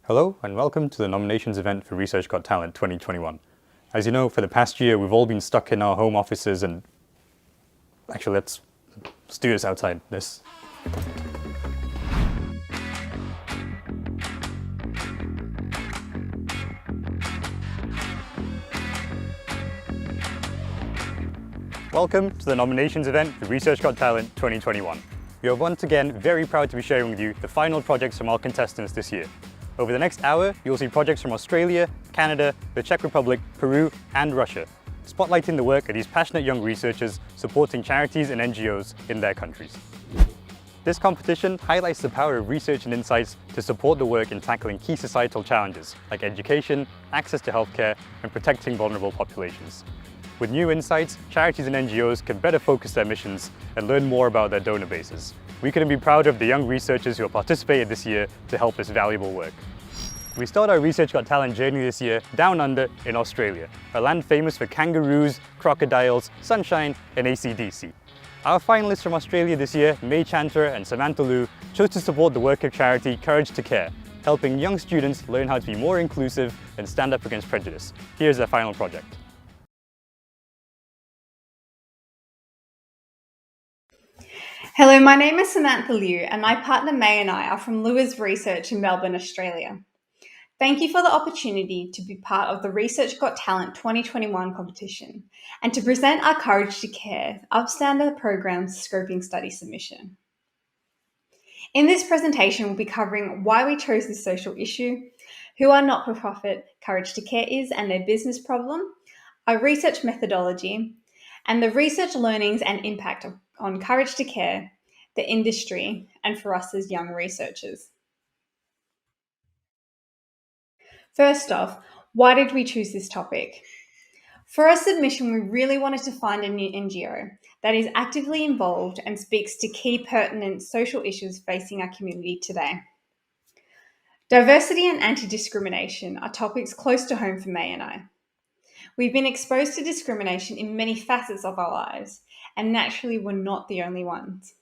Hello and welcome to the nominations event for Research Got Talent 2021. As you know, for the past year we've all been stuck in our home offices and... Actually, let's do this outside. Welcome to the nominations event for Research Got Talent 2021. We are once again very proud to be sharing with you the final projects from our contestants this year. Over the next hour, you'll see projects from Australia, Canada, the Czech Republic, Peru, and Russia, spotlighting the work of these passionate young researchers supporting charities and NGOs in their countries. This competition highlights the power of research and insights to support the work in tackling key societal challenges like education, access to healthcare, and protecting vulnerable populations. With new insights, charities and NGOs can better focus their missions and learn more about their donor bases. We couldn't be prouder of the young researchers who have participated this year to help this valuable work. We start our Research Got Talent journey this year down under in Australia, a land famous for kangaroos, crocodiles, sunshine, and AC/DC. Our finalists from Australia this year, May Chanter and Samantha Liu, chose to support the work of charity Courage to Care, helping young students learn how to be more inclusive and stand up against prejudice. Here's their final project. Hello, my name is Samantha Liu and my partner May and I are from Lua's Research in Melbourne, Australia. Thank you for the opportunity to be part of the Research Got Talent 2021 competition and to present our Courage to Care Upstander Program's Scoping Study submission. In this presentation, we'll be covering why we chose this social issue, who our not-for-profit Courage to Care is and their business problem, our research methodology, and the research learnings and impact on Courage to Care, the industry, and for us as young researchers. First off, why did we choose this topic? For our submission, we really wanted to find a new NGO that is actively involved and speaks to key pertinent social issues facing our community today. Diversity and anti-discrimination are topics close to home for May and I. We've been exposed to discrimination in many facets of our lives, and naturally we're not the only ones.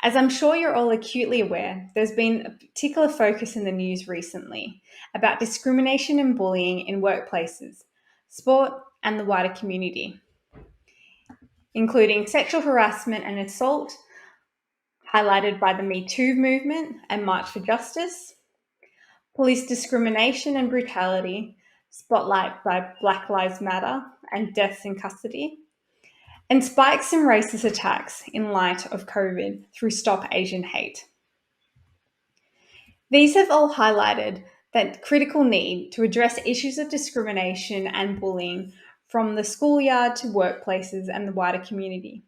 As I'm sure you're all acutely aware, there's been a particular focus in the news recently about discrimination and bullying in workplaces, sport, and the wider community, including sexual harassment and assault, highlighted by the Me Too movement and March for Justice, police discrimination and brutality, spotlight by Black Lives Matter and deaths in custody, and spikes in racist attacks in light of COVID through Stop Asian Hate. These have all highlighted that critical need to address issues of discrimination and bullying from the schoolyard to workplaces and the wider community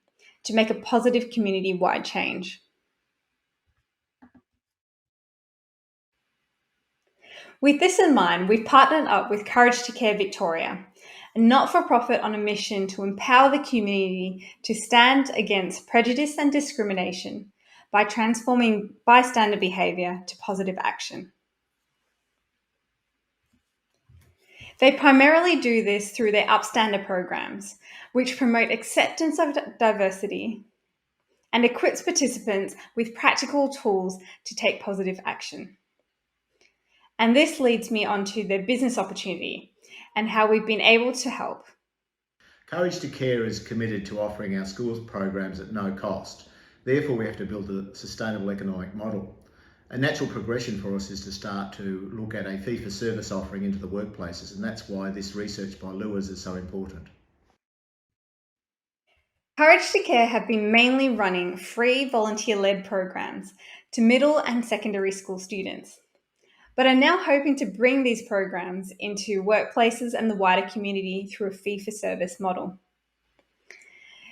to make a positive community-wide change. With this in mind, we've partnered up with Courage to Care Victoria, a not-for-profit on a mission to empower the community to stand against prejudice and discrimination by transforming bystander behaviour to positive action. They primarily do this through their Upstander programs, which promote acceptance of diversity and equips participants with practical tools to take positive action. And this leads me on to their business opportunity and how we've been able to help. Courage to Care is committed to offering our schools programs at no cost. Therefore, we have to build a sustainable economic model. A natural progression for us is to start to look at a fee-for-service offering into the workplaces, and that's why this research by Lua's is so important. Courage to Care have been mainly running free volunteer-led programs to middle and secondary school students, but are now hoping to bring these programs into workplaces and the wider community through a fee-for-service model.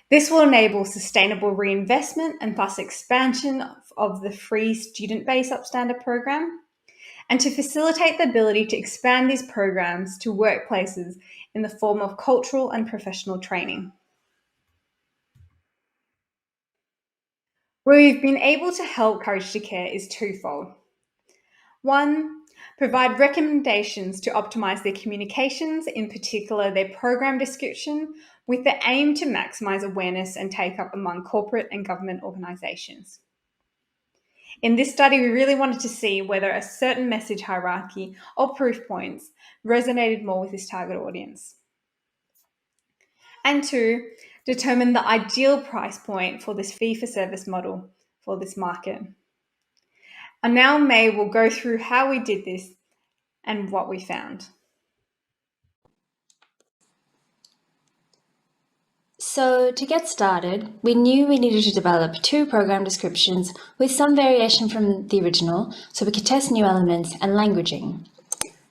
This will enable sustainable reinvestment and thus expansion of the free student-based Upstander program, and to facilitate the ability to expand these programs to workplaces in the form of cultural and professional training. Where we've been able to help Courage to Care is twofold. One, provide recommendations to optimize their communications, in particular their program description, with the aim to maximize awareness and take-up among corporate and government organizations. In this study, we really wanted to see whether a certain message hierarchy or proof points resonated more with this target audience. And 2, determine the ideal price point for this fee-for-service model for this market. And now May will go through how we did this and what we found. So to get started, we knew we needed to develop 2 program descriptions with some variation from the original so we could test new elements and languaging.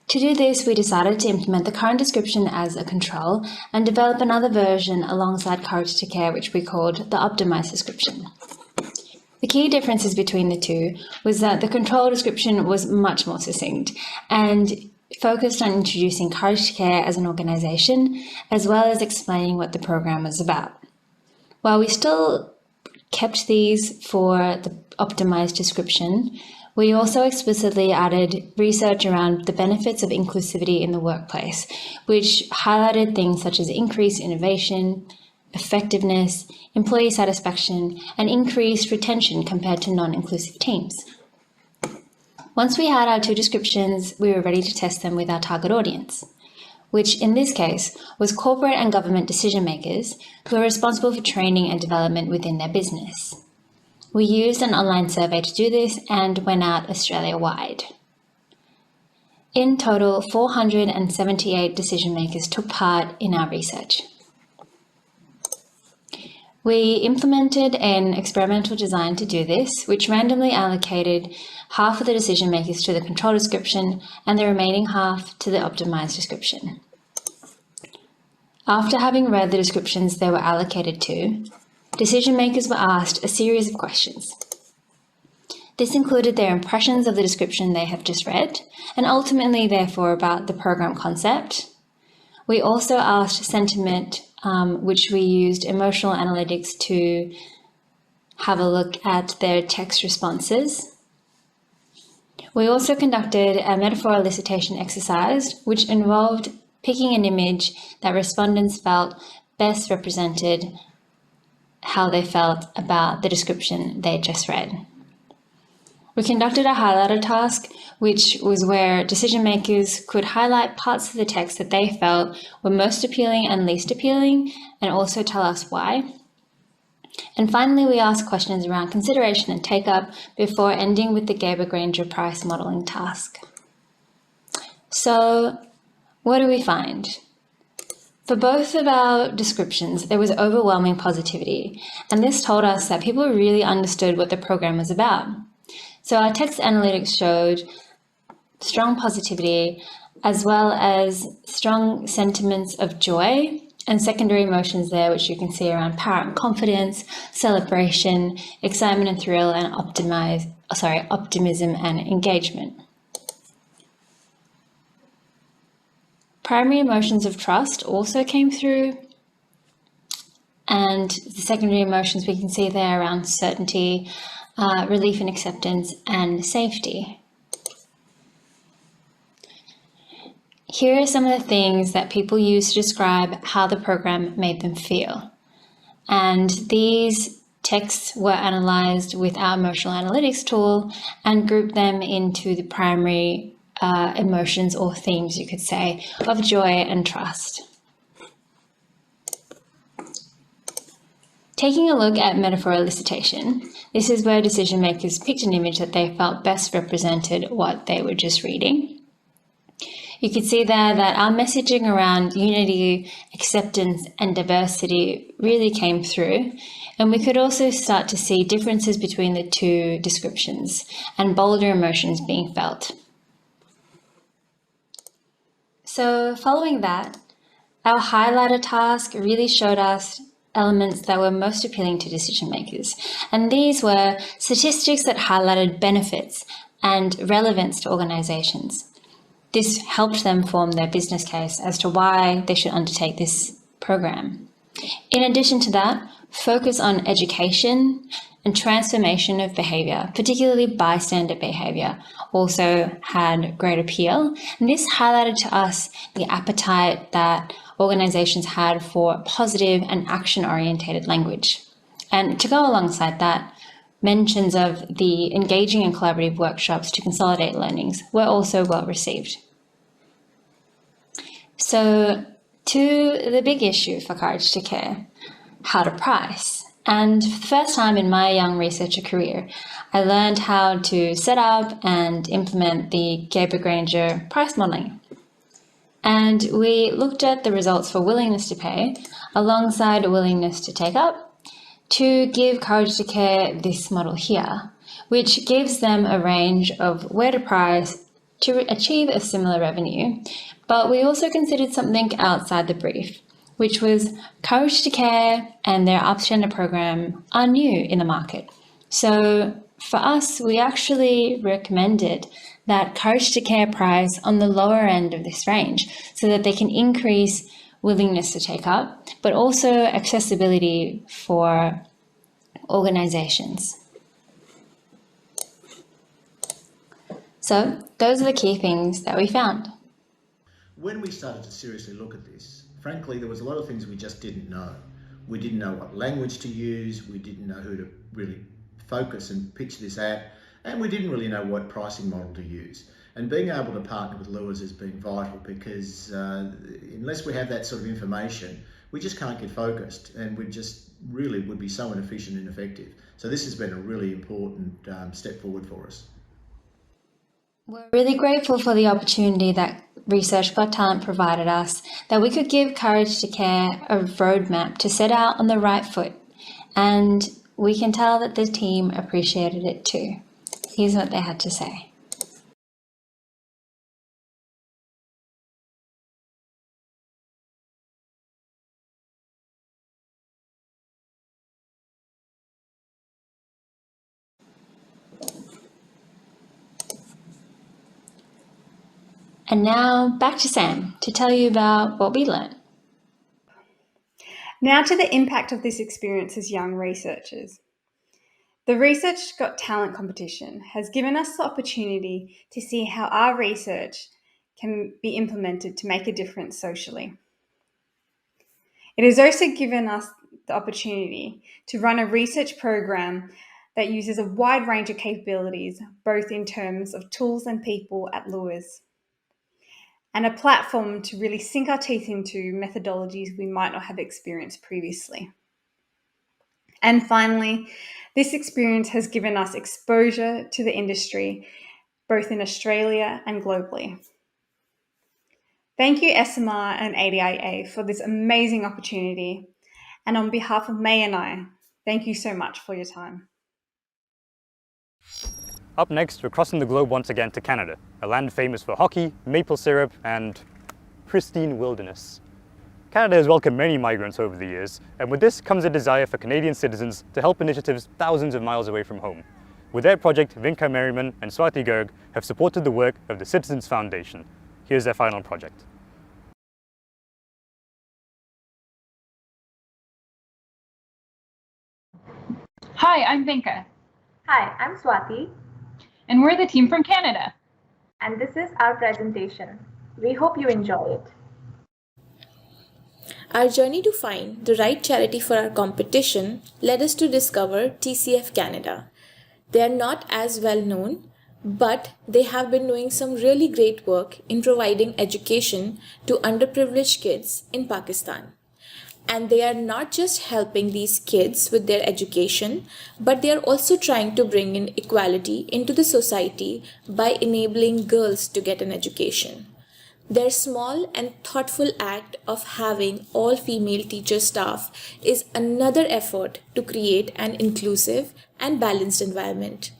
To do this, we decided to implement the current description as a control and develop another version alongside Courage to Care, which we called the optimized description. The key differences between the two was that the control description was much more succinct and focused on introducing Courage to Care as an organisation, as well as explaining what the program was about. While we still kept these for the optimized description, we also explicitly added research around the benefits of inclusivity in the workplace, which highlighted things such as increased innovation, effectiveness, employee satisfaction, and increased retention compared to non-inclusive teams. Once we had our 2 descriptions, we were ready to test them with our target audience, which in this case was corporate and government decision makers who are responsible for training and development within their business. We used an online survey to do this and went out Australia-wide. In total, 478 decision makers took part in our research. We implemented an experimental design to do this, which randomly allocated half of the decision makers to the control description and the remaining half to the optimized description. After having read the descriptions they were allocated to, decision makers were asked a series of questions. This included their impressions of the description they have just read, and ultimately, therefore, about the program concept. We also asked sentiment, which we used emotional analytics to have a look at their text responses. We also conducted a metaphor elicitation exercise, which involved picking an image that respondents felt best represented how they felt about the description they just read. We conducted a highlighter task, which was where decision makers could highlight parts of the text that they felt were most appealing and least appealing, and also tell us why. And finally, we asked questions around consideration and take-up before ending with the Graeber-Granger Price modelling task. So, what do we find? For both of our descriptions, there was overwhelming positivity, and this told us that people really understood what the program was about. So our text analytics showed strong positivity, as well as strong sentiments of joy and secondary emotions there, which you can see around power and confidence, celebration, excitement and thrill, and optimism and engagement. Primary emotions of trust also came through, and the secondary emotions we can see there around certainty, relief and acceptance, and safety. Here are some of the things that people use to describe how the program made them feel. And these texts were analysed with our emotional analytics tool and grouped them into the primary emotions or themes, you could say, of joy and trust. Taking a look at metaphor elicitation, this is where decision makers picked an image that they felt best represented what they were just reading. You can see there that our messaging around unity, acceptance, and diversity really came through, and we could also start to see differences between the 2 descriptions and bolder emotions being felt. So following that, our highlighter task really showed us elements that were most appealing to decision makers, and these were statistics that highlighted benefits and relevance to organisations. This helped them form their business case as to why they should undertake this program. In addition to that, focus on education and transformation of behaviour, particularly bystander behaviour, also had great appeal. And this highlighted to us the appetite that organisations had for positive and action-orientated language. And to go alongside that, mentions of the engaging and collaborative workshops to consolidate learnings were also well received. So to the big issue for Courage to Care, how to price. And for the first time in my young researcher career, I learned how to set up and implement the Graeber-Granger price modeling. And we looked at the results for willingness to pay alongside a willingness to take up to give Courage to Care this model here, which gives them a range of where to price to achieve a similar revenue. But we also considered something outside the brief, which was Courage to Care and their Upstender program are new in the market. So for us, we actually recommended that Courage to Care price on the lower end of this range so that they can increase willingness to take up, but also accessibility for organizations. So those are the key things that we found. When we started to seriously look at this, frankly, there was a lot of things we just didn't know. We didn't know what language to use, we didn't know who to really focus and pitch this at, and we didn't really know what pricing model to use. And being able to partner with Lewis has been vital because unless we have that sort of information, we just can't get focused and we just really would be so inefficient and ineffective. So this has been a really important step forward for us. We're really grateful for the opportunity that Research Got Talent provided us, that we could give Courage to Care a roadmap to set out on the right foot. And we can tell that the team appreciated it too. Here's what they had to say. And now back to Sam to tell you about what we learned. Now to the impact of this experience as young researchers. The Research Got Talent competition has given us the opportunity to see how our research can be implemented to make a difference socially. It has also given us the opportunity to run a research program that uses a wide range of capabilities, both in terms of tools and people at Lewis, and a platform to really sink our teeth into methodologies we might not have experienced previously. And finally, this experience has given us exposure to the industry, both in Australia and globally. Thank you, ESOMAR and ADIA, for this amazing opportunity. And on behalf of May and I, thank you so much for your time. Up next, we're crossing the globe once again to Canada, a land famous for hockey, maple syrup, and pristine wilderness. Canada has welcomed many migrants over the years, and with this comes a desire for Canadian citizens to help initiatives thousands of miles away from home. With their project, Vinka Merriman and Swati Garg have supported the work of the Citizens Foundation. Here's their final project. Hi, I'm Vinka. Hi, I'm Swati. And we're the team from Canada. And this is our presentation. We hope you enjoy it. Our journey to find the right charity for our competition led us to discover TCF Canada. They are not as well known, but they have been doing some really great work in providing education to underprivileged kids in Pakistan. And they are not just helping these kids with their education, but they are also trying to bring in equality into the society by enabling girls to get an education. Their small and thoughtful act of having all female teacher staff is another effort to create an inclusive and balanced environment.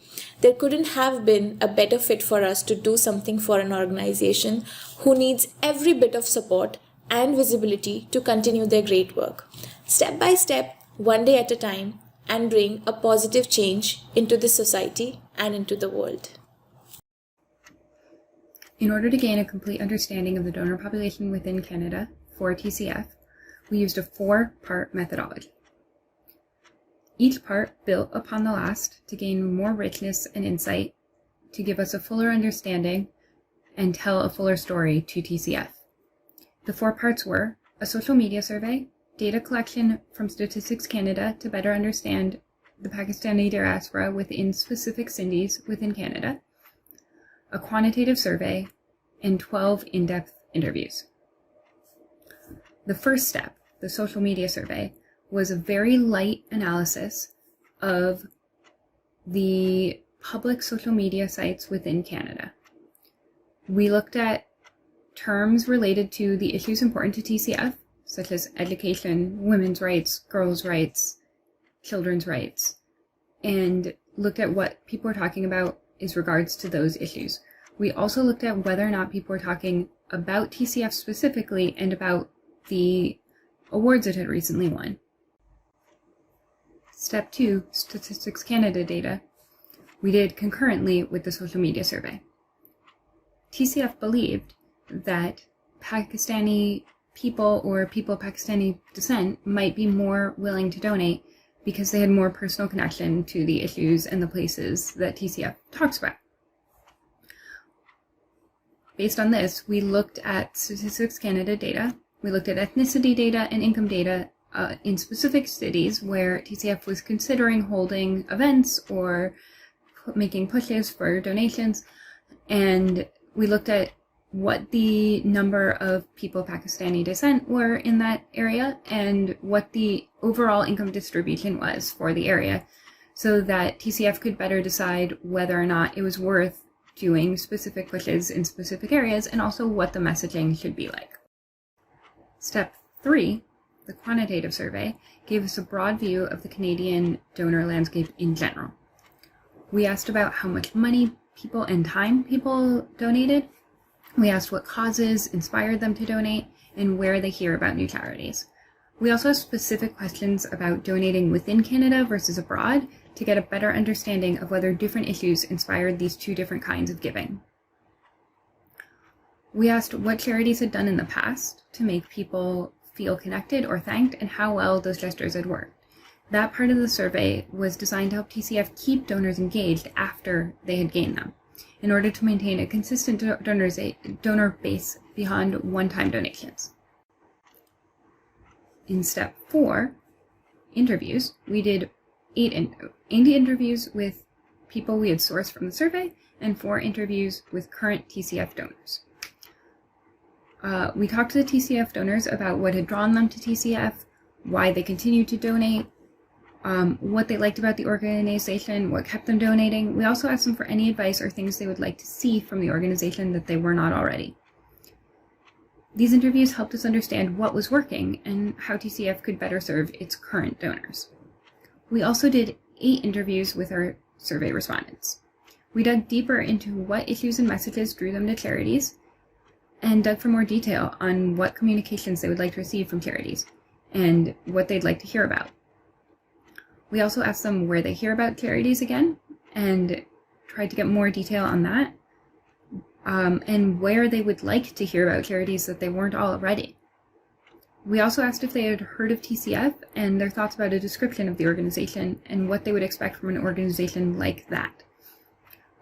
There couldn't have been a better fit for us to do something for an organization who needs every bit of support and visibility to continue their great work, step by step, one day at a time, and bring a positive change into the society and into the world. In order to gain a complete understanding of the donor population within Canada for TCF, we used a 4-part methodology. Each part built upon the last to gain more richness and insight, to give us a fuller understanding and tell a fuller story to TCF. The 4 parts were a social media survey, data collection from Statistics Canada to better understand the Pakistani diaspora within specific cities within Canada, a quantitative survey, and 12 in-depth interviews. The first step, the social media survey, was a very light analysis of the public social media sites within Canada. We looked at terms related to the issues important to TCF, such as education, women's rights, girls' rights, children's rights, and looked at what people were talking about as regards to those issues. We also looked at whether or not people were talking about TCF specifically and about the awards it had recently won. Step 2, Statistics Canada data, we did concurrently with the social media survey. TCF believed that Pakistani people or people of Pakistani descent might be more willing to donate because they had more personal connection to the issues and the places that TCF talks about. Based on this, we looked at Statistics Canada data, we looked at ethnicity data and income data in specific cities where TCF was considering holding events or making pushes for donations, and we looked at what the number of people of Pakistani descent were in that area and what the overall income distribution was for the area, so that TCF could better decide whether or not it was worth doing specific pushes in specific areas, and also what the messaging should be like. Step 3, the quantitative survey, gave us a broad view of the Canadian donor landscape in general. We asked about how much money people and time people donated. We asked what causes inspired them to donate and where they hear about new charities. We also asked specific questions about donating within Canada versus abroad to get a better understanding of whether different issues inspired these two different kinds of giving. We asked what charities had done in the past to make people feel connected or thanked and how well those gestures had worked. That part of the survey was designed to help TCF keep donors engaged after they had gained them, in order to maintain a consistent donor base beyond one-time donations. In step 4, interviews, we did 8 interviews with people we had sourced from the survey and 4 interviews with current TCF donors. We talked to the TCF donors about what had drawn them to TCF, why they continued to donate, what they liked about the organization, what kept them donating. We also asked them for any advice or things they would like to see from the organization that they were not already. These interviews helped us understand what was working and how TCF could better serve its current donors. We also did 8 interviews with our survey respondents. We dug deeper into what issues and messages drew them to charities, and dug for more detail on what communications they would like to receive from charities and what they'd like to hear about. We also asked them where they hear about charities again, and tried to get more detail on that, and where they would like to hear about charities that they weren't already. We also asked if they had heard of TCF and their thoughts about a description of the organization and what they would expect from an organization like that.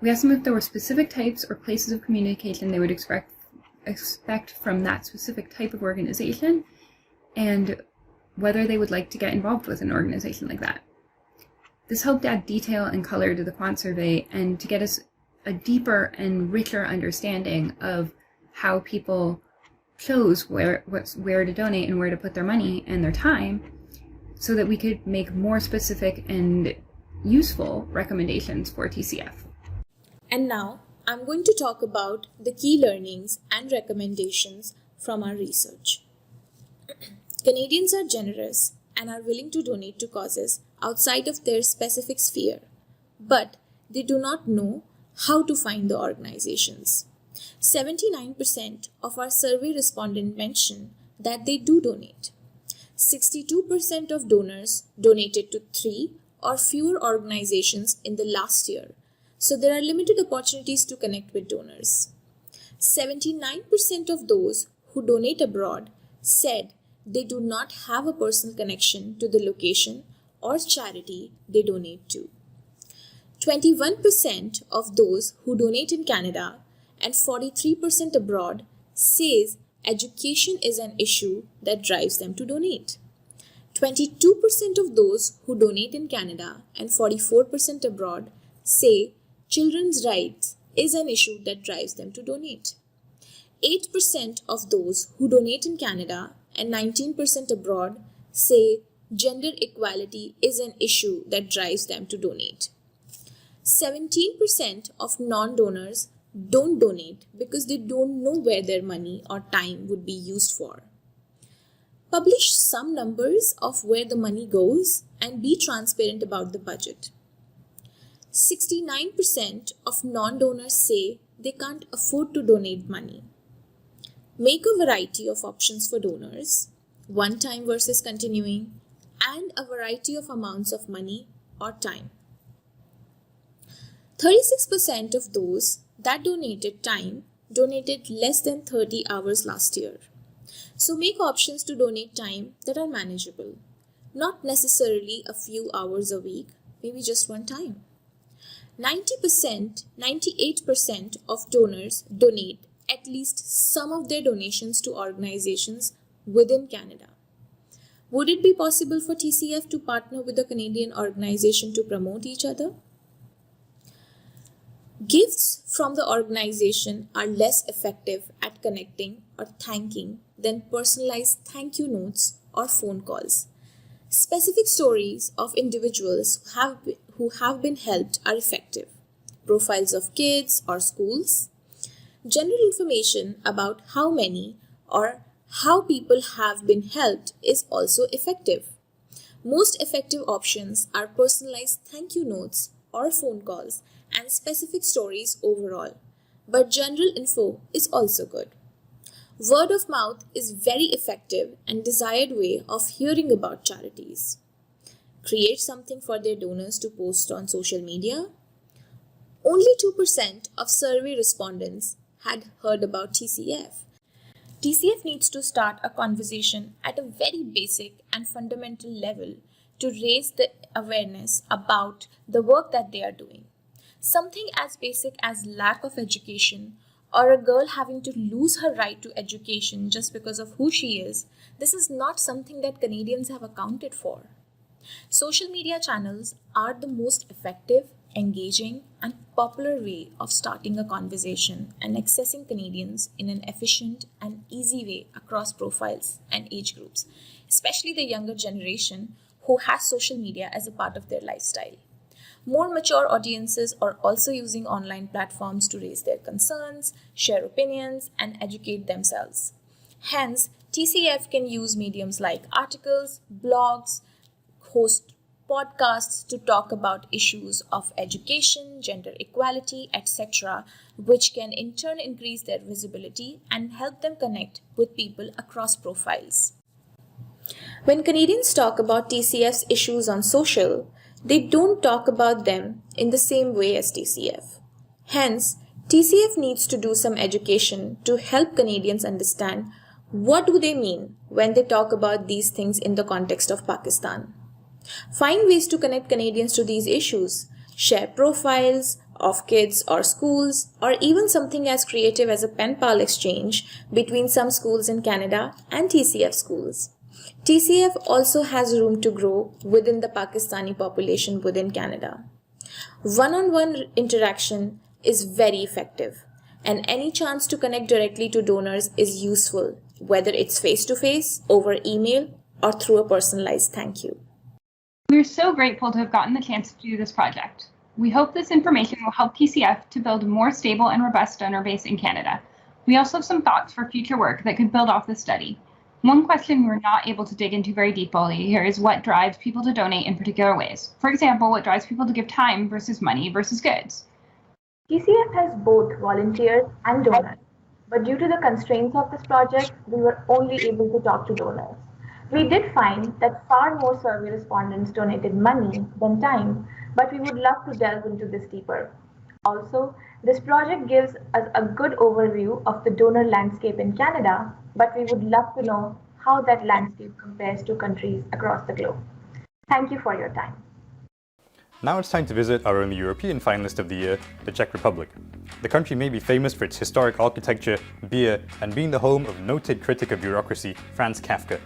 We asked them if there were specific types or places of communication they would expect from that specific type of organization, and whether they would like to get involved with an organization like that. This helped add detail and color to the quant survey and to get us a deeper and richer understanding of how people chose where to donate and where to put their money and their time, so that we could make more specific and useful recommendations for TCF. And now I'm going to talk about the key learnings and recommendations from our research. Canadians are generous and are willing to donate to causes outside of their specific sphere, but they do not know how to find the organizations. 79% of our survey respondents mention that they do donate. 62% of donors donated to 3 or fewer organizations in the last year, so there are limited opportunities to connect with donors. 79% of those who donate abroad said they do not have a personal connection to the location or charity they donate to. 21% of those who donate in Canada and 43% abroad says education is an issue that drives them to donate. 22% of those who donate in Canada and 44% abroad say children's rights is an issue that drives them to donate. 8% of those who donate in Canada and 19% abroad say gender equality is an issue that drives them to donate. 17% of non-donors don't donate because they don't know where their money or time would be used for. Publish some numbers of where the money goes and be transparent about the budget. 69% of non-donors say they can't afford to donate money. Make a variety of options for donors, one time versus continuing, and a variety of amounts of money or time. 36% of those that donated time donated less than 30 hours last year. So make options to donate time that are manageable, not necessarily a few hours a week, maybe just one time. 98% of donors donate at least some of their donations to organizations within Canada. Would it be possible for TCF to partner with a Canadian organization to promote each other? Gifts from the organization are less effective at connecting or thanking than personalized thank you notes or phone calls. Specific stories of individuals who have been helped are effective. Profiles of kids or schools. General information about how many or how people have been helped is also effective. Most effective options are personalized thank you notes or phone calls and specific stories overall, but general info is also good. Word of mouth is very effective and desired way of hearing about charities. Create something for their donors to post on social media. Only 2% of survey respondents had heard about TCF. TCF needs to start a conversation at a very basic and fundamental level to raise the awareness about the work that they are doing. Something as basic as lack of education or a girl having to lose her right to education just because of who she is, this is not something that Canadians have accounted for. Social media channels are the most effective, engaging, and popular way of starting a conversation and accessing Canadians in an efficient and easy way across profiles and age groups, especially the younger generation who has social media as a part of their lifestyle. More mature audiences are also using online platforms to raise their concerns, share opinions, and educate themselves. Hence, TCF can use mediums like articles, blogs, host podcasts to talk about issues of education, gender equality, etc., which can in turn increase their visibility and help them connect with people across profiles. When Canadians talk about TCF's issues on social, they don't talk about them in the same way as TCF. Hence, TCF needs to do some education to help Canadians understand what do they mean when they talk about these things in the context of Pakistan. Find ways to connect Canadians to these issues. Share profiles of kids or schools, or even something as creative as a pen pal exchange between some schools in Canada and TCF schools. TCF also has room to grow within the Pakistani population within Canada. One-on-one interaction is very effective, and any chance to connect directly to donors is useful, whether it's face-to-face, over email, or through a personalized thank you. We're so grateful to have gotten the chance to do this project. We hope this information will help TCF to build a more stable and robust donor base in Canada. We also have some thoughts for future work that could build off the study. One question we're not able to dig into very deeply here is what drives people to donate in particular ways. For example, what drives people to give time versus money versus goods. TCF has both volunteers and donors, but due to the constraints of this project, we were only able to talk to donors. We did find that far more survey respondents donated money than time, but we would love to delve into this deeper. Also, this project gives us a good overview of the donor landscape in Canada, but we would love to know how that landscape compares to countries across the globe. Thank you for your time. Now it's time to visit our only European finalist of the year, the Czech Republic. The country may be famous for its historic architecture, beer, and being the home of noted critic of bureaucracy, Franz Kafka.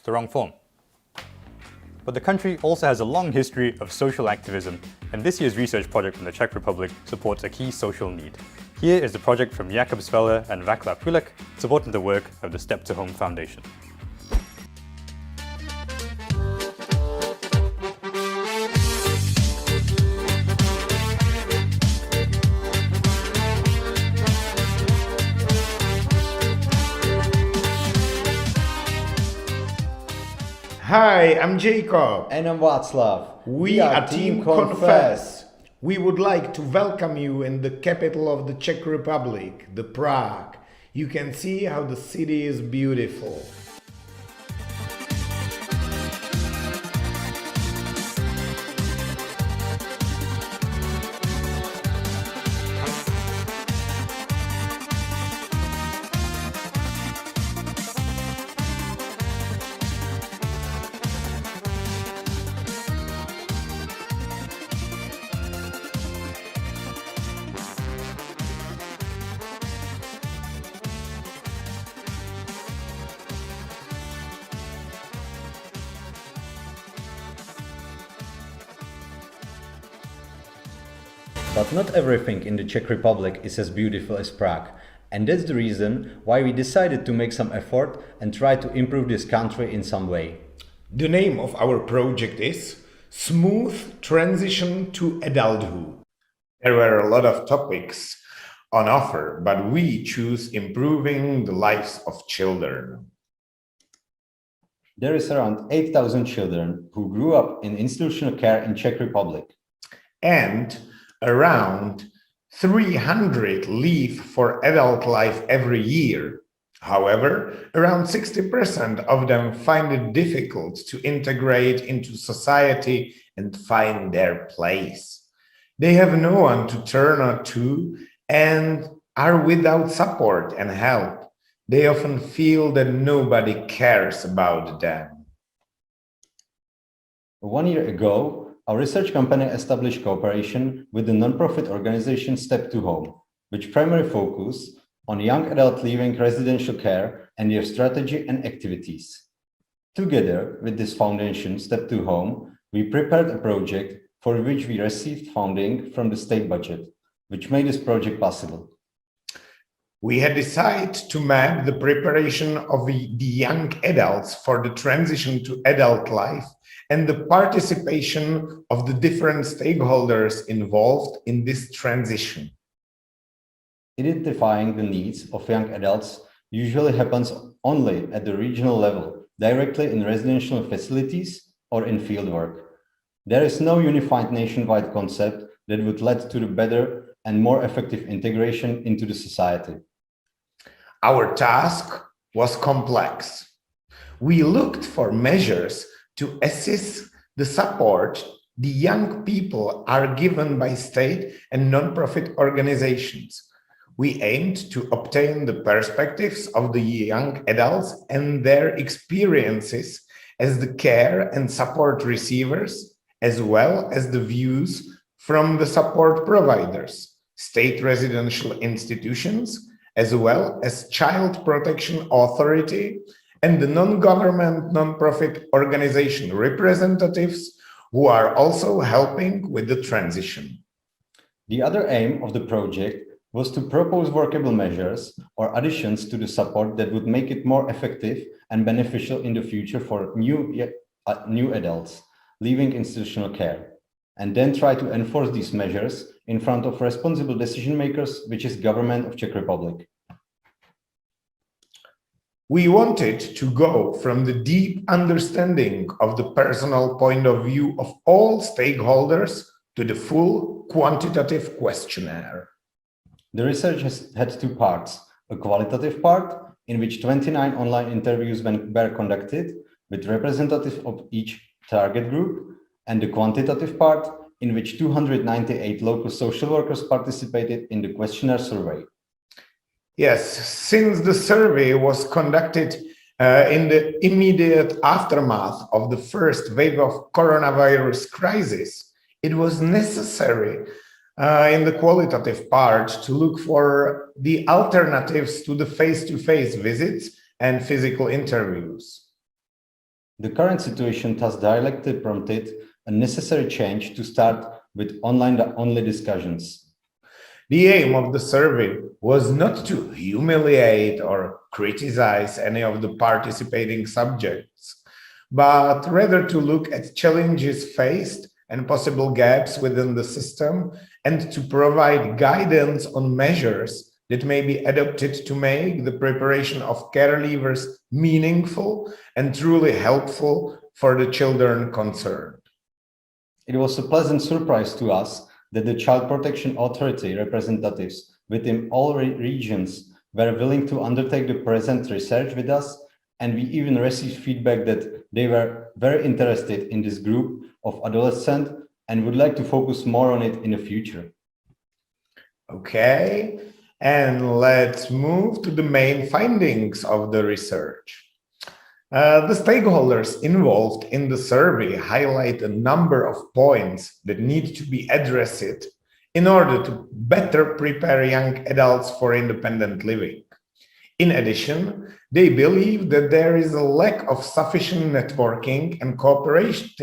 the wrong form. But the country also has a long history of social activism, and this year's research project from the Czech Republic supports a key social need. Here is the project from Jakub Svele and Václav Kulek, supporting the work of the Step to Home Foundation. Hi, I'm Jacob. And I'm Václav. We are Team Confess. We would like to welcome you in the capital of the Czech Republic, the Prague. You can see how the city is beautiful. But not everything in the Czech Republic is as beautiful as Prague, and that's the reason why we decided to make some effort and try to improve this country in some way. The name of our project is Smooth Transition to Adulthood. There were a lot of topics on offer, but we choose improving the lives of children. There is around 8,000 children who grew up in institutional care in Czech Republic. And around 300 leave for adult life every year. However, around 60% of them find it difficult to integrate into society and find their place. They have no one to turn to and are without support and help. They often feel that nobody cares about them. 1 year ago, our research company established cooperation with the non-profit organization Step to Home, which primarily focus on young adults leaving residential care and their strategy and activities. Together with this foundation, Step to Home, we prepared a project for which we received funding from the state budget, which made this project possible. We had decided to map the preparation of the young adults for the transition to adult life and the participation of the different stakeholders involved in this transition. Identifying the needs of young adults usually happens only at the regional level, directly in residential facilities or in fieldwork. There is no unified nationwide concept that would lead to the better and more effective integration into the society. Our task was complex. We looked for measures to assist the support the young people are given by state and non-profit organizations. We aimed to obtain the perspectives of the young adults and their experiences as the care and support receivers, as well as the views from the support providers, state residential institutions, as well as Child Protection Authority and the non-government non-profit organization representatives who are also helping with the transition. The other aim of the project was to propose workable measures or additions to the support that would make it more effective and beneficial in the future for new adults leaving institutional care, and then try to enforce these measures in front of responsible decision makers, which is government of Czech Republic. We wanted to go from the deep understanding of the personal point of view of all stakeholders to the full quantitative questionnaire. The research had two parts: a qualitative part, in which 29 online interviews were conducted with representatives of each target group, and the quantitative part, in which 298 local social workers participated in the questionnaire survey. Yes, since the survey was conducted in the immediate aftermath of the first wave of coronavirus crisis, it was necessary in the qualitative part to look for the alternatives to the face-to-face visits and physical interviews. The current situation thus directly prompted a necessary change to start with online-only discussions. The aim of the survey was not to humiliate or criticize any of the participating subjects, but rather to look at challenges faced and possible gaps within the system and to provide guidance on measures that may be adopted to make the preparation of care leavers meaningful and truly helpful for the children concerned. It was a pleasant surprise to us that the Child Protection Authority representatives within all regions were willing to undertake the present research with us, and we even received feedback that they were very interested in this group of adolescents and would like to focus more on it in the future. Okay, and let's move to the main findings of the research. The stakeholders involved in the survey highlight a number of points that need to be addressed in order to better prepare young adults for independent living. In addition, they believe that there is a lack of sufficient networking and cooperation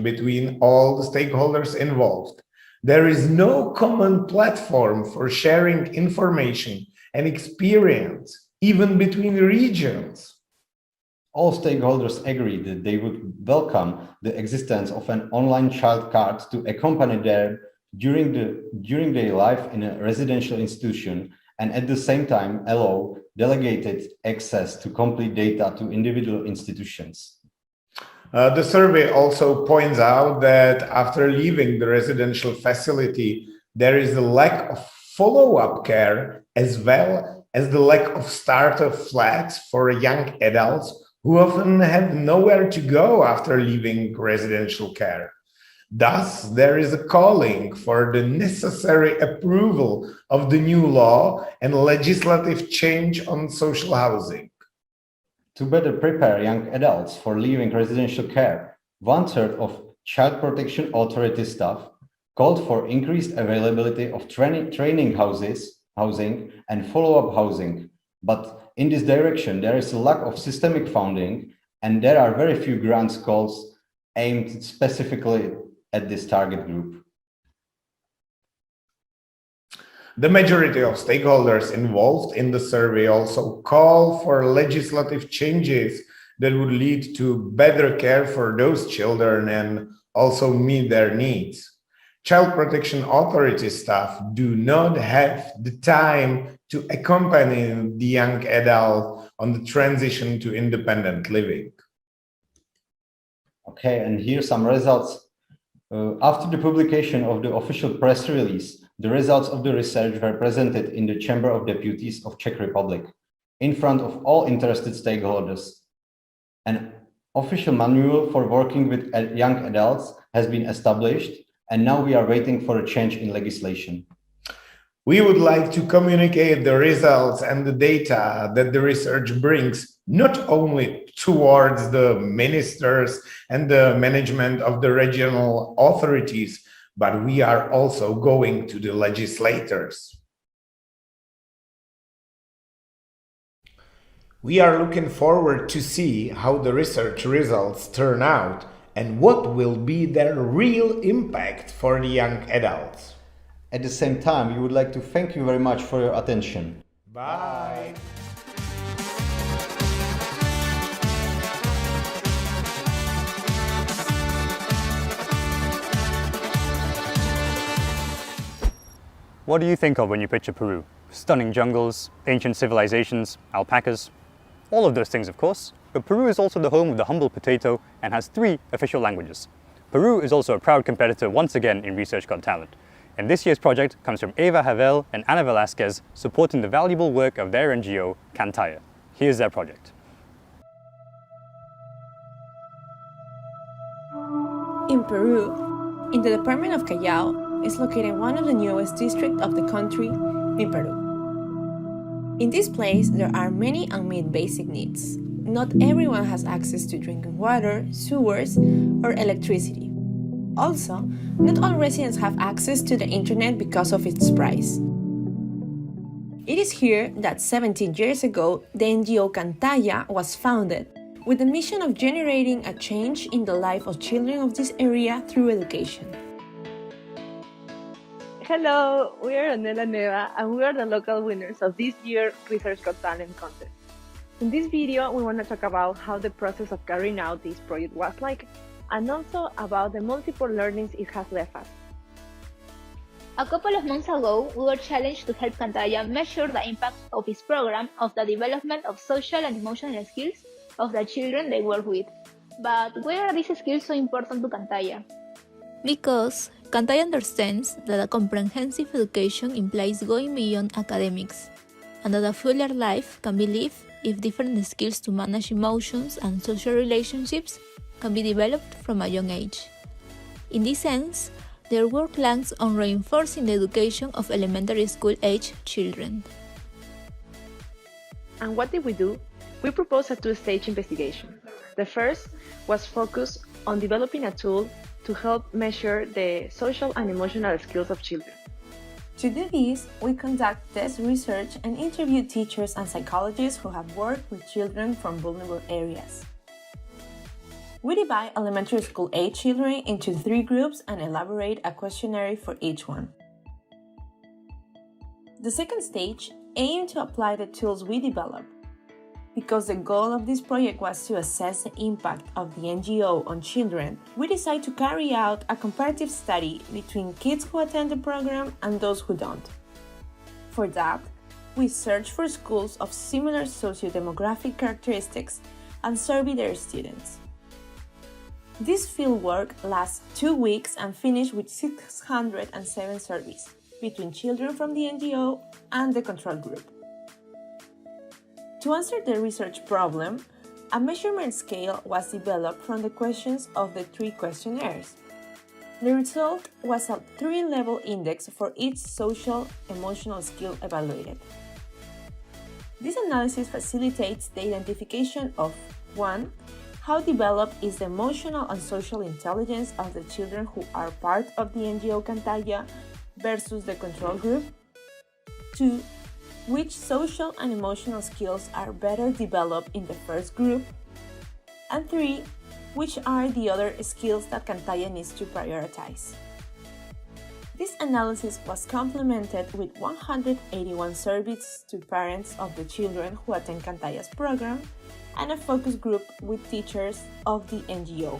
between all the stakeholders involved. There is no common platform for sharing information and experience, even between regions. All stakeholders agree that they would welcome the existence of an online child card to accompany them during their life in a residential institution and at the same time allow delegated access to complete data to individual institutions. The survey also points out that after leaving the residential facility, there is a lack of follow-up care as well as the lack of starter flats for young adults who often have nowhere to go after leaving residential care. Thus, there is a calling for the necessary approval of the new law and legislative change on social housing. To better prepare young adults for leaving residential care, 1/3 of Child Protection Authority staff called for increased availability of training housing and follow-up housing. But in this direction, there is a lack of systemic funding, and there are very few grants calls aimed specifically at this target group. The majority of stakeholders involved in the survey also call for legislative changes that would lead to better care for those children and also meet their needs. Child Protection Authority staff do not have the time to accompany the young adult on the transition to independent living. Okay, and here some results. After the publication of the official press release, the results of the research were presented in the Chamber of Deputies of Czech Republic in front of all interested stakeholders. An official manual for working with young adults has been established, and now we are waiting for a change in legislation. We would like to communicate the results and the data that the research brings not only towards the ministers and the management of the regional authorities, but we are also going to the legislators. We are looking forward to see how the research results turn out and what will be their real impact for the young adults. At the same time, we would like to thank you very much for your attention. Bye. What do you think of when you picture Peru? Stunning jungles, ancient civilizations, alpacas, all of those things of course, but Peru is also the home of the humble potato and has 3 official languages. Peru is also a proud competitor once again in Research Got Talent. And this year's project comes from Eva Havel and Ana Velasquez, supporting the valuable work of their NGO, Cantaya. Here's their project. In Peru, in the department of Callao, is located one of the newest districts of the country, in Peru. In this place, there are many unmet basic needs. Not everyone has access to drinking water, sewers, or electricity. Also, not all residents have access to the internet because of its price. It is here that 17 years ago, the NGO Cantaya was founded with the mission of generating a change in the life of children of this area through education. Hello, we are Anela Neva and we are the local winners of this year's Research Got Talent contest. In this video, we want to talk about how the process of carrying out this project was like, and also about the multiple learnings it has left us. A couple of months ago, we were challenged to help Cantaya measure the impact of its program of the development of social and emotional skills of the children they work with. But why are these skills so important to Cantaya? Because Cantaya understands that a comprehensive education implies going beyond academics, and that a fuller life can be lived if different skills to manage emotions and social relationships can be developed from a young age. In this sense, their work lands on reinforcing the education of elementary school-age children. And what did we do? We proposed a two-stage investigation. The first was focused on developing a tool to help measure the social and emotional skills of children. To do this, we conduct test research and interview teachers and psychologists who have worked with children from vulnerable areas. We divide elementary school age children into 3 groups and elaborate a questionnaire for each one. The second stage aimed to apply the tools we developed. Because the goal of this project was to assess the impact of the NGO on children, we decided to carry out a comparative study between kids who attend the program and those who don't. For that, we searched for schools of similar socio-demographic characteristics and surveyed their students. This fieldwork lasts 2 weeks and finished with 607 surveys between children from the NGO and the control group. To answer the research problem, a measurement scale was developed from the questions of the 3 questionnaires. The result was a 3-level index for each social-emotional skill evaluated. This analysis facilitates the identification of 1. How developed is the emotional and social intelligence of the children who are part of the NGO Cantaya versus the control group? 2. Which social and emotional skills are better developed in the first group? And 3. Which are the other skills that Cantaya needs to prioritize? This analysis was complemented with 181 surveys to parents of the children who attend Cantaya's program and a focus group with teachers of the NGO.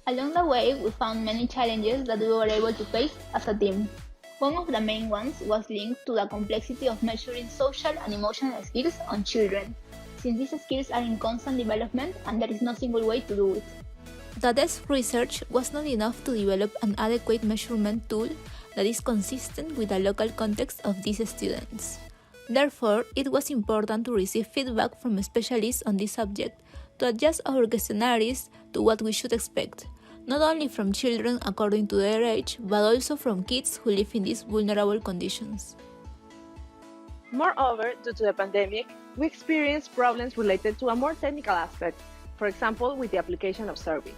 Along the way, we found many challenges that we were able to face as a team. One of the main ones was linked to the complexity of measuring social and emotional skills on children, since these skills are in constant development and there is no single way to do it. The desk research was not enough to develop an adequate measurement tool that is consistent with the local context of these students. Therefore, it was important to receive feedback from specialists on this subject to adjust our questionnaires to what we should expect, not only from children according to their age, but also from kids who live in these vulnerable conditions. Moreover, due to the pandemic, we experienced problems related to a more technical aspect, for example, with the application of survey.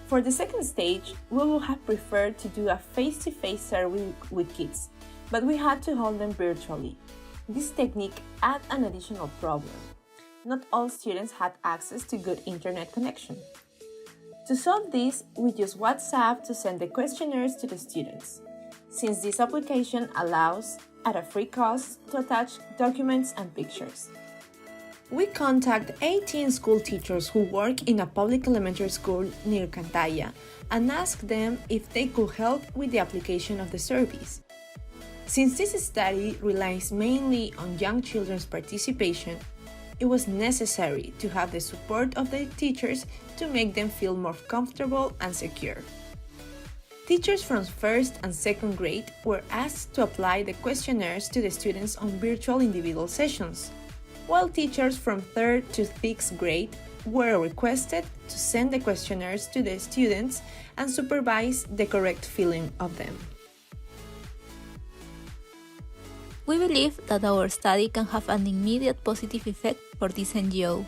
For the second stage, we would have preferred to do a face-to-face survey with kids, but we had to hold them virtually. This technique had an additional problem. Not all students had access to good internet connection. To solve this, we used WhatsApp to send the questionnaires to the students, since this application allows, at a free cost, to attach documents and pictures. We contact 18 school teachers who work in a public elementary school near Cantaya and ask them if they could help with the application of the surveys. Since this study relies mainly on young children's participation, it was necessary to have the support of the teachers to make them feel more comfortable and secure. Teachers from 1st and 2nd grade were asked to apply the questionnaires to the students on virtual individual sessions, while teachers from 3rd to 6th grade were requested to send the questionnaires to the students and supervise the correct filling of them. We believe that our study can have an immediate positive effect for this NGO.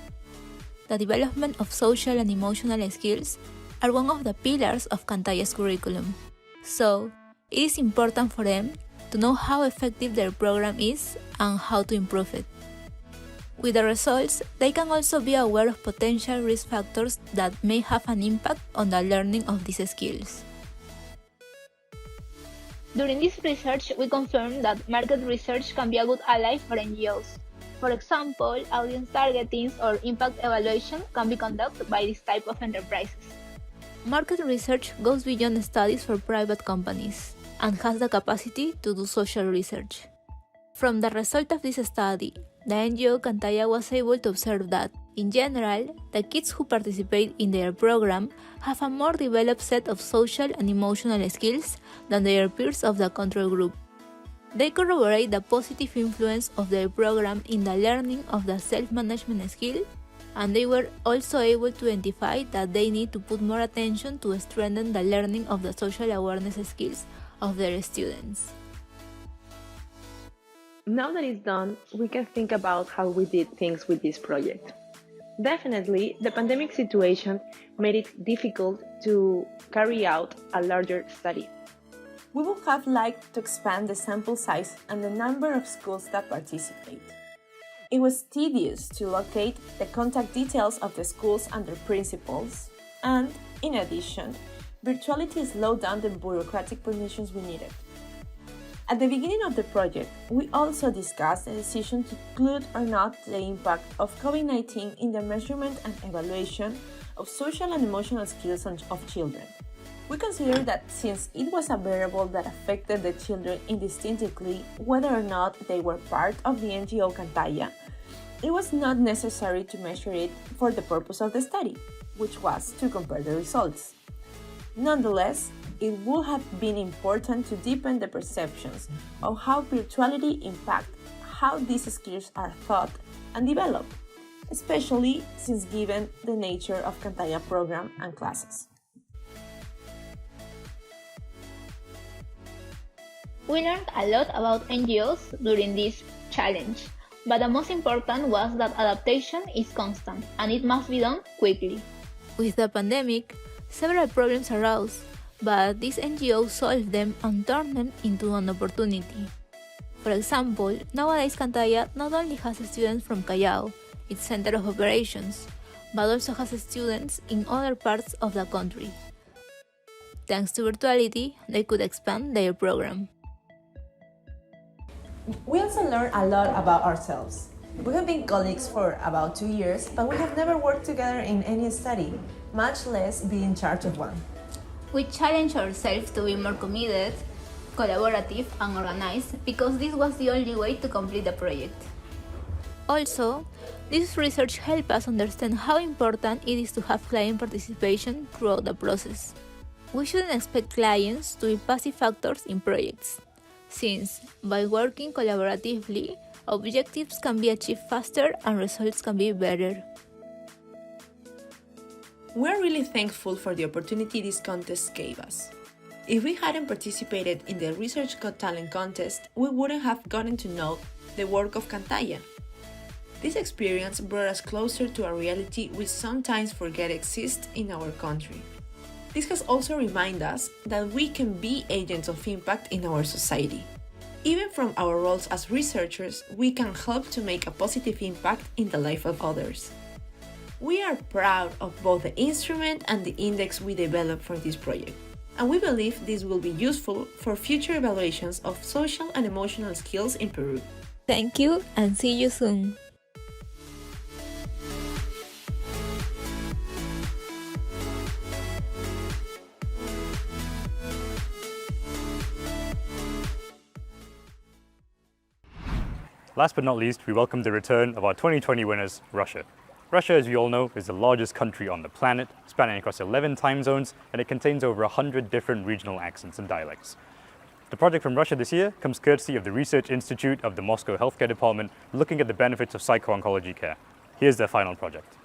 The development of social and emotional skills are one of the pillars of Cantaya's curriculum, so it is important for them to know how effective their program is and how to improve it. With the results, they can also be aware of potential risk factors that may have an impact on the learning of these skills. During this research, we confirmed that market research can be a good ally for NGOs. For example, audience targeting or impact evaluation can be conducted by this type of enterprises. Market research goes beyond studies for private companies and has the capacity to do social research. From the result of this study, the NGO Cantaya was able to observe that, in general, the kids who participate in their program have a more developed set of social and emotional skills than their peers of the control group. They corroborate the positive influence of their program in the learning of the self-management skill, and they were also able to identify that they need to put more attention to strengthen the learning of the social awareness skills of their students. Now that it's done, we can think about how we did things with this project. Definitely, the pandemic situation made it difficult to carry out a larger study. We would have liked to expand the sample size and the number of schools that participate. It was tedious to locate the contact details of the schools and their principals, and, in addition, virtuality slowed down the bureaucratic permissions we needed. At the beginning of the project, we also discussed the decision to include or not the impact of COVID-19 in the measurement and evaluation of social and emotional skills of children. We considered that since it was a variable that affected the children indistinctly whether or not they were part of the NGO Cantaya, it was not necessary to measure it for the purpose of the study, which was to compare the results. Nonetheless, it would have been important to deepen the perceptions of how virtuality impacts how these skills are taught and developed, especially since given the nature of Cantaya program and classes. We learned a lot about NGOs during this challenge, but the most important was that adaptation is constant and it must be done quickly. With the pandemic, several problems arose, but these NGOs solved them and turned them into an opportunity. For example, nowadays Cantaya not only has students from Callao, its center of operations, but also has students in other parts of the country. Thanks to virtuality, they could expand their program. We also learned a lot about ourselves. We have been colleagues for about 2 years, but we have never worked together in any study, much less be in charge of one. We challenged ourselves to be more committed, collaborative, and organized because this was the only way to complete the project. Also, this research helped us understand how important it is to have client participation throughout the process. We shouldn't expect clients to be passive factors in projects, since by working collaboratively, objectives can be achieved faster and results can be better. We're really thankful for the opportunity this contest gave us. If we hadn't participated in the Research Got Talent contest, we wouldn't have gotten to know the work of Cantaya. This experience brought us closer to a reality we sometimes forget exists in our country. This has also reminded us that we can be agents of impact in our society. Even from our roles as researchers, we can help to make a positive impact in the life of others. We are proud of both the instrument and the index we developed for this project, and we believe this will be useful for future evaluations of social and emotional skills in Peru. Thank you and see you soon! Last but not least, we welcome the return of our 2020 winners, Russia. Russia, as you all know, is the largest country on the planet, spanning across 11 time zones, and it contains over 100 different regional accents and dialects. The project from Russia this year comes courtesy of the Research Institute of the Moscow Healthcare Department, looking at the benefits of psycho-oncology care. Here's their final project.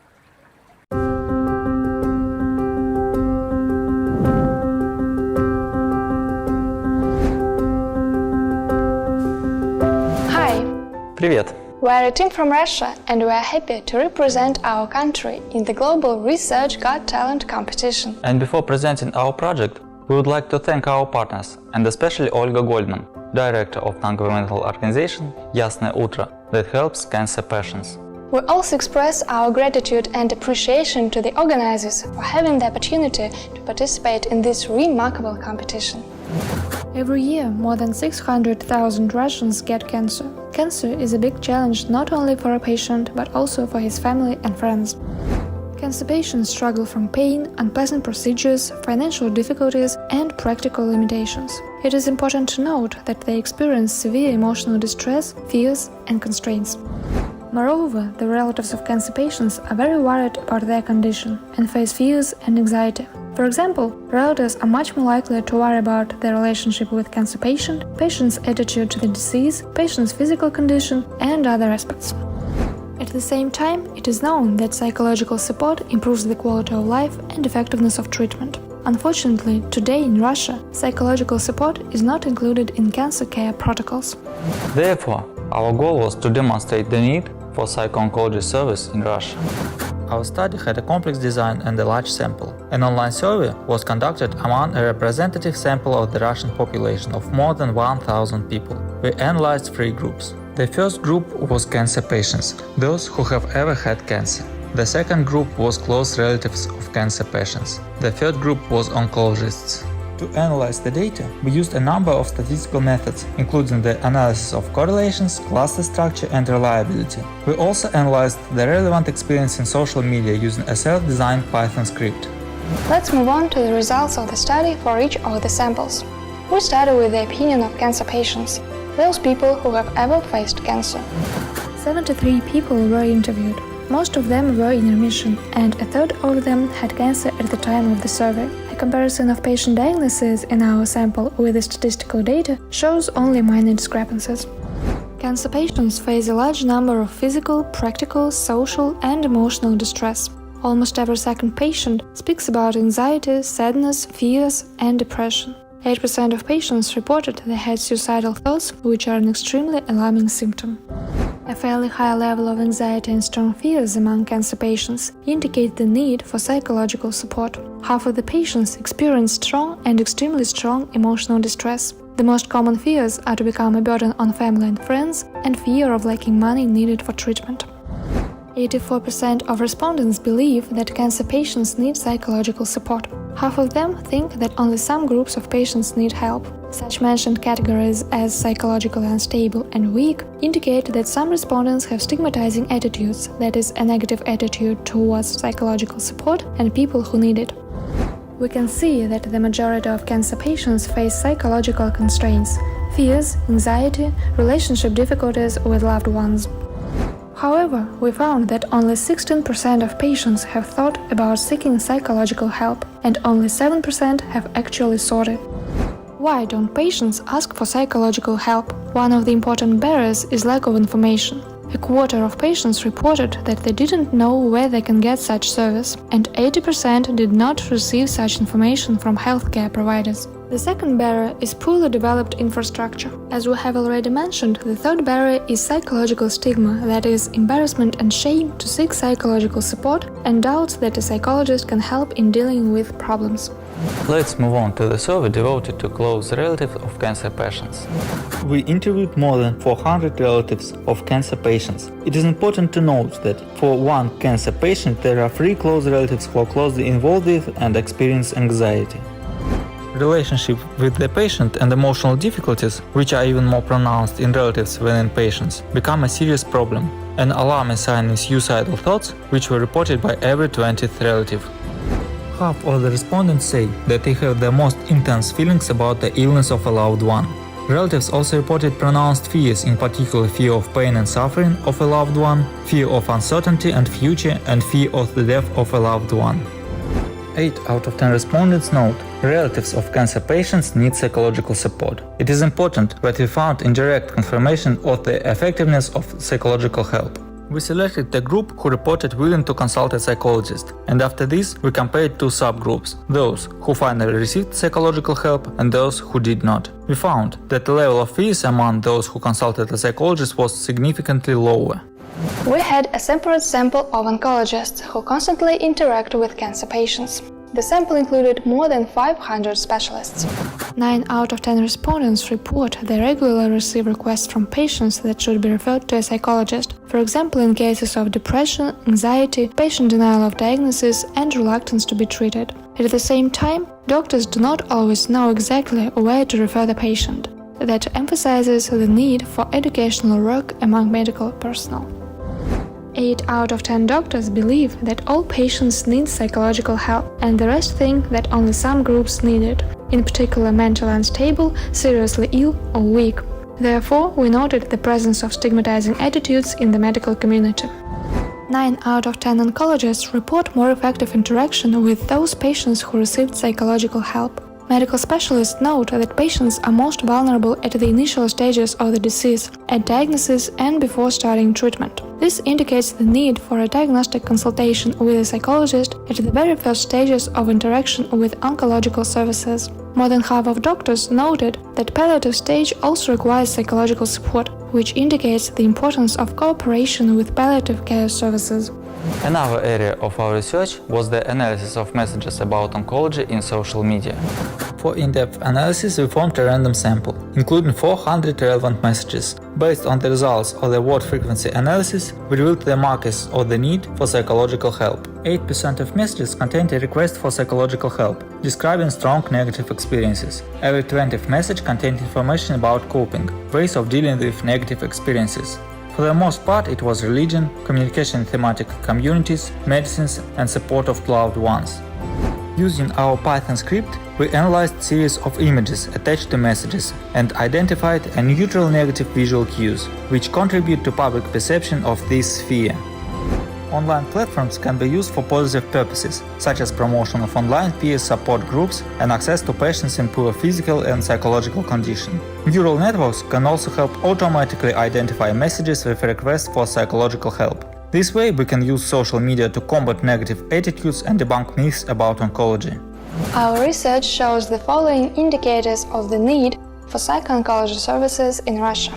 Привет! We are a team from Russia and we are happy to represent our country in the Global Research Got Talent competition. And before presenting our project, we would like to thank our partners, and especially Olga Goldman, Director of non-governmental organization Yasное Утро, that helps cancer patients. We also express our gratitude and appreciation to the organizers for having the opportunity to participate in this remarkable competition. Every year, more than 600,000 Russians get cancer. Cancer is a big challenge not only for a patient, but also for his family and friends. Cancer patients struggle from pain, unpleasant procedures, financial difficulties, and practical limitations. It is important to note that they experience severe emotional distress, fears, and constraints. Moreover, the relatives of cancer patients are very worried about their condition and face fears and anxiety. For example, relatives are much more likely to worry about their relationship with cancer patient, patient's attitude to the disease, patient's physical condition, and other aspects. At the same time, it is known that psychological support improves the quality of life and effectiveness of treatment. Unfortunately, today in Russia, psychological support is not included in cancer care protocols. Therefore, our goal was to demonstrate the need for psycho-oncology service in Russia. Our study had a complex design and a large sample. An online survey was conducted among a representative sample of the Russian population of more than 1,000 people. We analyzed 3 groups. The first group was cancer patients, those who have ever had cancer. The second group was close relatives of cancer patients. The third group was oncologists. To analyze the data, we used a number of statistical methods, including the analysis of correlations, cluster structure, and reliability. We also analyzed the relevant experience in social media using a self-designed Python script. Let's move on to the results of the study for each of the samples. We started with the opinion of cancer patients, those people who have ever faced cancer. 73 people were interviewed. Most of them were in remission, and a third of them had cancer at the time of the survey. A comparison of patient diagnoses in our sample with the statistical data shows only minor discrepancies. Cancer patients face a large number of physical, practical, social, and emotional distress. Almost every second patient speaks about anxiety, sadness, fears, and depression. 8% of patients reported they had suicidal thoughts, which are an extremely alarming symptom. A fairly high level of anxiety and strong fears among cancer patients indicate the need for psychological support. Half of the patients experience strong and extremely strong emotional distress. The most common fears are to become a burden on family and friends, and fear of lacking money needed for treatment. 84% of respondents believe that cancer patients need psychological support. Half of them think that only some groups of patients need help. Such mentioned categories as psychologically unstable and weak indicate that some respondents have stigmatizing attitudes, that is, a negative attitude towards psychological support and people who need it. We can see that the majority of cancer patients face psychological constraints, fears, anxiety, relationship difficulties with loved ones. However, we found that only 16% of patients have thought about seeking psychological help, and only 7% have actually sought it. Why don't patients ask for psychological help? One of the important barriers is lack of information. A quarter of patients reported that they didn't know where they can get such service, and 80% did not receive such information from healthcare providers. The second barrier is poorly developed infrastructure. As we have already mentioned, the third barrier is psychological stigma, that is, embarrassment and shame to seek psychological support, and doubts that a psychologist can help in dealing with problems. Let's move on to the survey devoted to close relatives of cancer patients. We interviewed more than 400 relatives of cancer patients. It is important to note that for one cancer patient there are 3 close relatives who are closely involved with and experience anxiety. Relationship with the patient and emotional difficulties, which are even more pronounced in relatives than in patients, become a serious problem. An alarming sign is suicidal thoughts, which were reported by every 20th relative. Half of the respondents say that they have the most intense feelings about the illness of a loved one. Relatives also reported pronounced fears, in particular fear of pain and suffering of a loved one, fear of uncertainty and future, and fear of the death of a loved one. 8 out of 10 respondents note relatives of cancer patients need psychological support. It is important that we found indirect confirmation of the effectiveness of psychological help. We selected the group who reported willing to consult a psychologist, and after this we compared 2 subgroups, those who finally received psychological help and those who did not. We found that the level of fears among those who consulted a psychologist was significantly lower. We had a separate sample of oncologists who constantly interact with cancer patients. The sample included more than 500 specialists. 9 out of 10 respondents report they regularly receive requests from patients that should be referred to a psychologist, for example in cases of depression, anxiety, patient denial of diagnosis, and reluctance to be treated. At the same time, doctors do not always know exactly where to refer the patient. That emphasizes the need for educational work among medical personnel. 8 out of 10 doctors believe that all patients need psychological help, and the rest think that only some groups need it, in particular mentally unstable, seriously ill, or weak. Therefore, we noted the presence of stigmatizing attitudes in the medical community. 9 out of 10 oncologists report more effective interaction with those patients who received psychological help. Medical specialists note that patients are most vulnerable at the initial stages of the disease, at diagnosis and before starting treatment. This indicates the need for a diagnostic consultation with a psychologist at the very first stages of interaction with oncological services. More than half of doctors noted that palliative stage also requires psychological support, which indicates the importance of cooperation with palliative care services. Another area of our research was the analysis of messages about oncology in social media. For in-depth analysis, we formed a random sample, including 400 relevant messages. Based on the results of the word frequency analysis, we revealed the markers of the need for psychological help. 8% of messages contained a request for psychological help, describing strong negative experiences. Every 20th message contained information about coping, ways of dealing with negative experiences. For the most part, it was religion, communication in thematic communities, medicines, and support of loved ones. Using our Python script, we analyzed series of images attached to messages and identified a neutral negative visual cues, which contribute to public perception of this sphere. Online platforms can be used for positive purposes, such as promotion of online peer support groups and access to patients in poor physical and psychological condition. Neural networks can also help automatically identify messages with requests for psychological help. This way, we can use social media to combat negative attitudes and debunk myths about oncology. Our research shows the following indicators of the need for psycho-oncology services in Russia.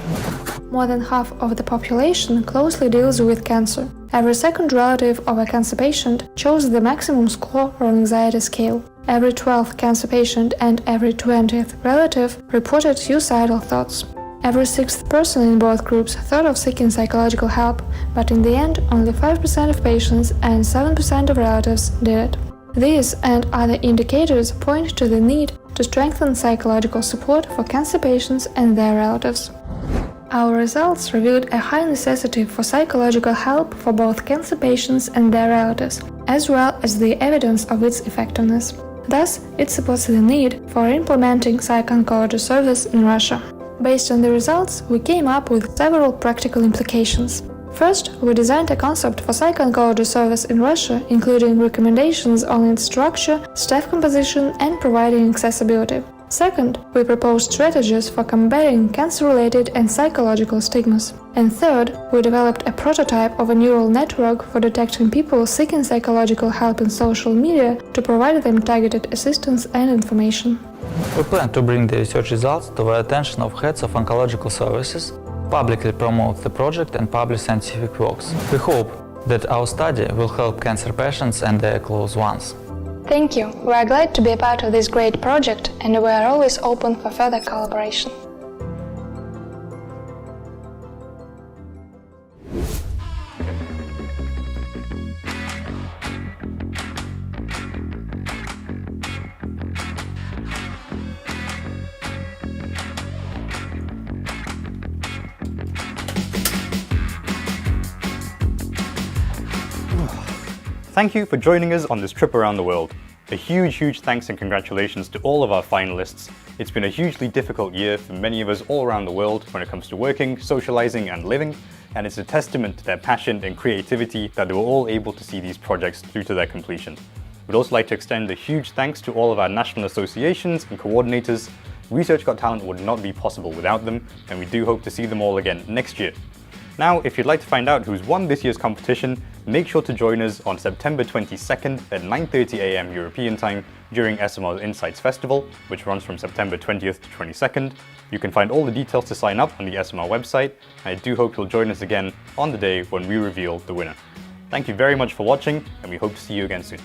More than half of the population closely deals with cancer. Every second relative of a cancer patient chose the maximum score on anxiety scale. Every 12th cancer patient and every 20th relative reported suicidal thoughts. Every 6th person in both groups thought of seeking psychological help, but in the end, only 5% of patients and 7% of relatives did it. These and other indicators point to the need to strengthen psychological support for cancer patients and their relatives. Our results revealed a high necessity for psychological help for both cancer patients and their relatives, as well as the evidence of its effectiveness. Thus, it supports the need for implementing psycho-oncology service in Russia. Based on the results, we came up with several practical implications. First, we designed a concept for psycho-oncology service in Russia, including recommendations on its structure, staff composition, and providing accessibility. Second, we proposed strategies for combating cancer-related and psychological stigmas. And third, we developed a prototype of a neural network for detecting people seeking psychological help in social media to provide them targeted assistance and information. We plan to bring the research results to the attention of heads of oncological services, publicly promote the project and publish scientific works. We hope that our study will help cancer patients and their close ones. Thank you. We are glad to be a part of this great project, and we are always open for further collaboration. Thank you for joining us on this trip around the world. A huge thanks and congratulations to all of our finalists. It's been a hugely difficult year for many of us all around the world when it comes to working, socializing and living, and it's a testament to their passion and creativity that they were all able to see these projects through to their completion. We'd also like to extend a huge thanks to all of our national associations and coordinators. Research Got Talent would not be possible without them, and we do hope to see them all again next year. Now, if you'd like to find out who's won this year's competition, make sure to join us on September 22nd at 9:30 AM European time during ESOMAR Insights Festival, which runs from September 20th to 22nd. You can find all the details to sign up on the ESOMAR website, and I do hope you'll join us again on the day when we reveal the winner. Thank you very much for watching, and we hope to see you again soon.